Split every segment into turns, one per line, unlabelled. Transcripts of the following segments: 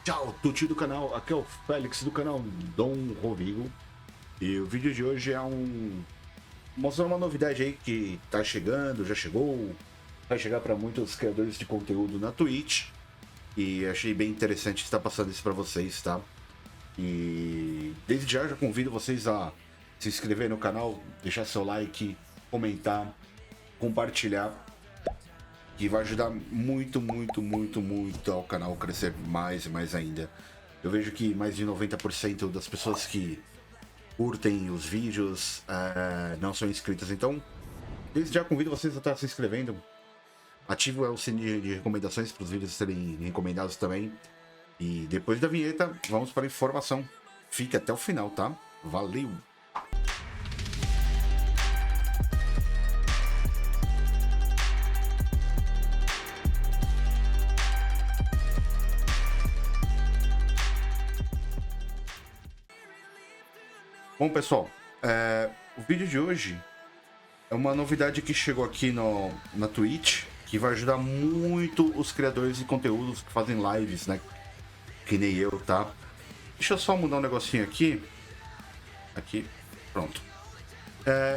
Tchau, Tuti do canal, aqui é o Félix do canal Dom Rodrigo. E o vídeo de hoje é mostrando uma novidade aí que tá chegando, já chegou, vai chegar para muitos criadores de conteúdo na Twitch. E achei bem interessante estar passando isso para vocês, tá? E desde já convido vocês a se inscrever no canal, deixar seu like, comentar, compartilhar, que vai ajudar muito ao canal crescer mais e mais ainda. Eu vejo que mais de 90% das pessoas que curtem os vídeos não são inscritas, então desde já convido vocês a estar se inscrevendo. Ative o sininho de recomendações para os vídeos serem recomendados também. E depois da vinheta, vamos para a informação. Fique até o final, tá? Valeu! Bom, pessoal, o vídeo de hoje é uma novidade que chegou aqui na Twitch, que vai ajudar muito os criadores de conteúdos que fazem lives, né? Que nem eu, tá? Deixa eu só mudar um negocinho aqui. Aqui, pronto.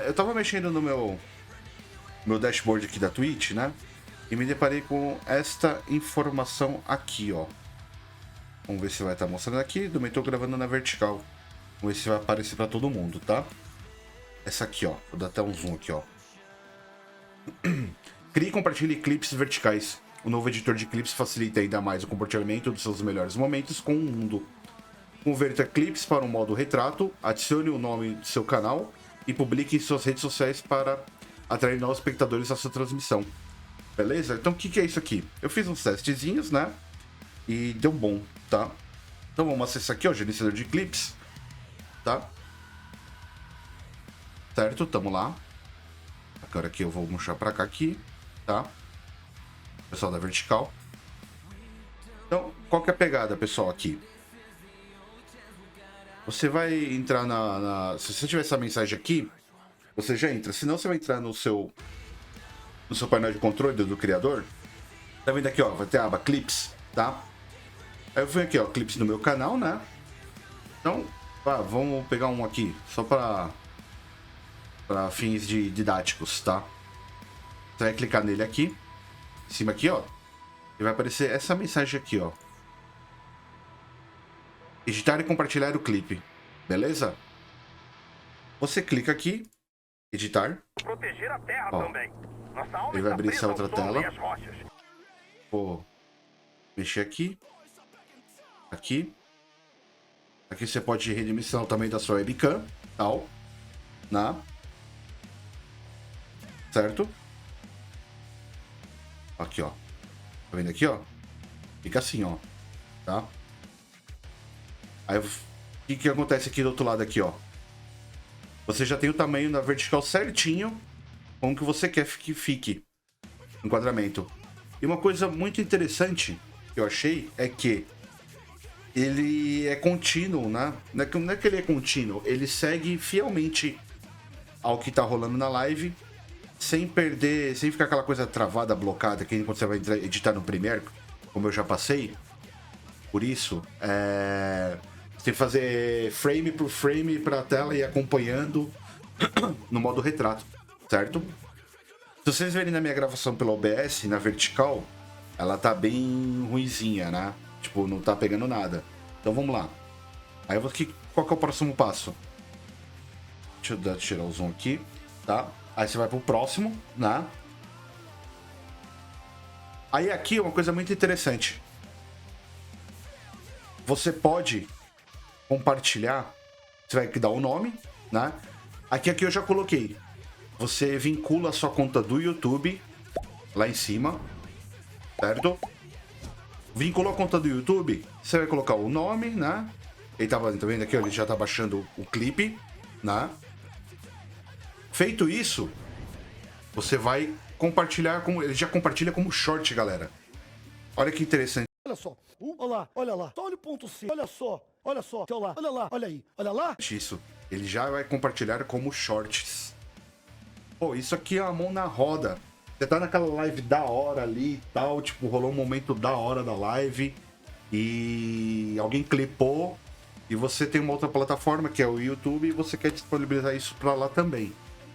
Eu tava mexendo no meu dashboard aqui da Twitch, né? E me deparei com esta informação aqui, ó. Vamos ver se vai estar mostrando aqui. Também tô gravando na vertical. Vamos ver se vai aparecer para todo mundo, tá? Essa aqui, ó. Vou dar até um zoom aqui, ó. Crie e compartilhe clipes verticais. O novo editor de clipes facilita ainda mais o compartilhamento dos seus melhores momentos com o mundo. Converta clipes para um modo retrato, adicione o nome do seu canal e publique em suas redes sociais para atrair novos espectadores à sua transmissão. Beleza? Então o que é isso aqui? Eu fiz uns testezinhos, né? E deu bom, tá? Então vamos acessar aqui, ó, gerenciador de clipes. Tá? Certo, tamo lá. Agora aqui eu vou mostrar pra cá aqui, tá? Pessoal da vertical. Então, qual que é a pegada, pessoal, aqui? Você vai entrar se você tiver essa mensagem aqui, você já entra. Se não, você vai entrar no seu painel de controle do criador. Tá vendo aqui, ó? Vai ter a aba Clips, tá? Aí eu venho aqui, ó, Clips no meu canal, né? Então, vamos pegar um aqui, só para fins didáticos, tá? Você vai clicar nele aqui, em cima aqui, ó, e vai aparecer essa mensagem aqui, ó. Editar e compartilhar o clipe, beleza? Você clica aqui, editar.
Proteger a terra
Ó,
também. Nossa alma
ele vai
está
abrir
presa
essa
ao
outra
solo
tela.
e às rochas.
Vou mexer aqui. Aqui. Aqui você pode redimensionar o tamanho da sua webcam, tal, né? Certo? Aqui, ó. Tá vendo aqui, ó? Fica assim, ó. Tá? Aí, o que acontece aqui do outro lado aqui, ó? Você já tem o tamanho da vertical certinho, como que você quer que fique. Enquadramento. E uma coisa muito interessante que eu achei é que ele é contínuo, né? Não é que ele é contínuo, ele segue fielmente ao que tá rolando na live, sem perder, sem ficar aquela coisa travada, blocada, que quando você vai editar no Premiere, como eu já passei. Por isso, você tem que fazer frame por frame pra tela e ir acompanhando no modo retrato, certo? Se vocês verem na minha gravação pela OBS, na vertical, ela tá bem ruinzinha, né? Tipo, não tá pegando nada. Então vamos lá. Aí qual que é o próximo passo? Deixa eu tirar o zoom aqui, tá? Aí você vai pro próximo, né? Aí aqui é uma coisa muito interessante. Você pode compartilhar. Você vai dar o nome, né? Aqui eu já coloquei. Você vincula a sua conta do YouTube lá em cima, certo? Vinculou a conta do YouTube, você vai colocar o nome, né? Ele tá vendo aqui, ó, ele já tá baixando o clipe, né? Feito isso, você vai compartilhar como ele já compartilha como short, galera. Olha que interessante.
Olha só, olha lá, só olha o ponto C, olha só, olha lá, olha aí, olha lá.
Isso, ele já vai compartilhar como shorts. Pô, isso aqui é a mão na roda. Você tá naquela live da hora ali e tal, tipo, rolou um momento da hora da live. e alguém clipou e você tem uma outra plataforma que é o YouTube e você quer disponibilizar isso para lá também.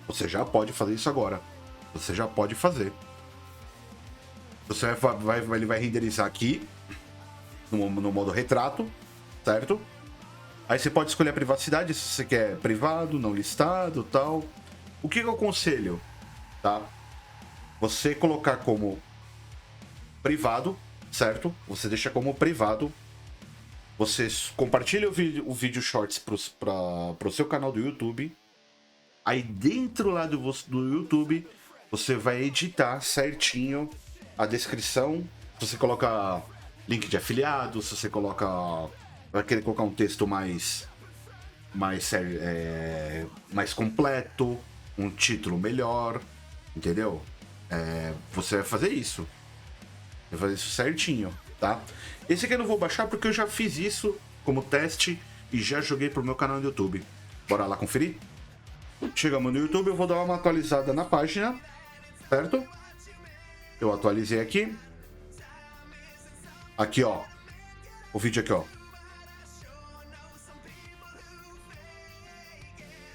Você já pode fazer isso agora. Você já pode fazer. Ele vai renderizar aqui no modo retrato, certo? Aí você pode escolher a privacidade, se você quer privado, não listado, tal. O que eu aconselho, tá? Você colocar como privado, certo? Você deixa como privado. Você compartilha o vídeo shorts pro seu canal do YouTube. Aí dentro lá do YouTube, você vai editar certinho a descrição. Se você coloca link de afiliado, se você vai querer colocar um texto mais completo, um título melhor, entendeu? Você vai fazer isso. Vai fazer isso certinho, tá? Esse aqui eu não vou baixar porque eu já fiz isso como teste e já joguei pro meu canal do YouTube. Bora lá conferir? Chegamos no YouTube, eu vou dar uma atualizada na página, certo? Eu atualizei aqui. Aqui, ó. O vídeo aqui, ó.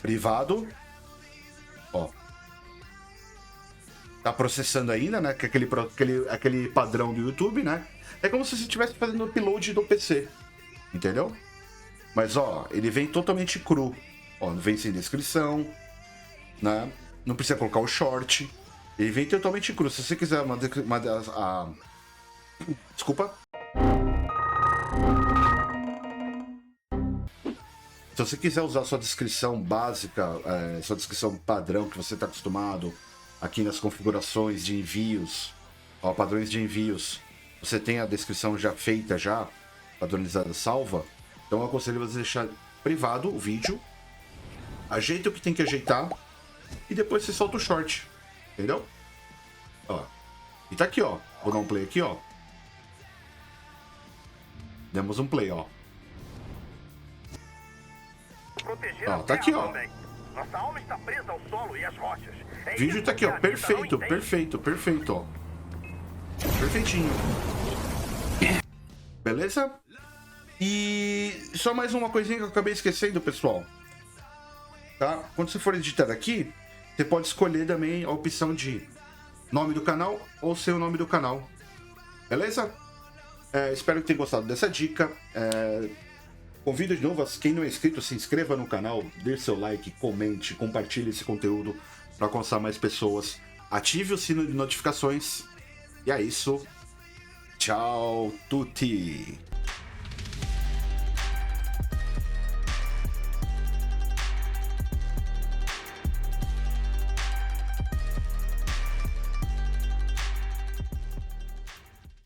Privado. Ó. Tá processando ainda, né? Que é aquele padrão do YouTube, né? É como se você estivesse fazendo upload do PC. Entendeu? Mas, ó, ele vem totalmente cru. Ó, vem sem descrição, né? Não precisa colocar o short. Ele vem totalmente cru. Se você quiser desculpa. Se você quiser usar sua descrição básica, sua descrição padrão que você está acostumado aqui nas configurações de envios, ó, padrões de envios, você tem a descrição já feita, já padronizada, salva. Então eu aconselho você deixar privado o vídeo, ajeita o que tem que ajeitar e depois você solta o short, entendeu? Ó, e tá aqui, ó. Vou dar um play aqui, ó. Demos um play, ó. Ó, tá aqui, ó.
Nossa alma está presa ao solo e às rochas.
O vídeo tá aqui, ó. Perfeito, perfeito, ó. Perfeitinho. Beleza? E só mais uma coisinha que eu acabei esquecendo, pessoal. Tá? Quando você for editar aqui, você pode escolher também a opção de nome do canal ou seu nome do canal. Beleza? Espero que tenham gostado dessa dica. Convido de novo, quem não é inscrito, se inscreva no canal, dê seu like, comente, compartilhe esse conteúdo para alcançar mais pessoas. Ative o sino de notificações. E é isso. Tchau, tutti!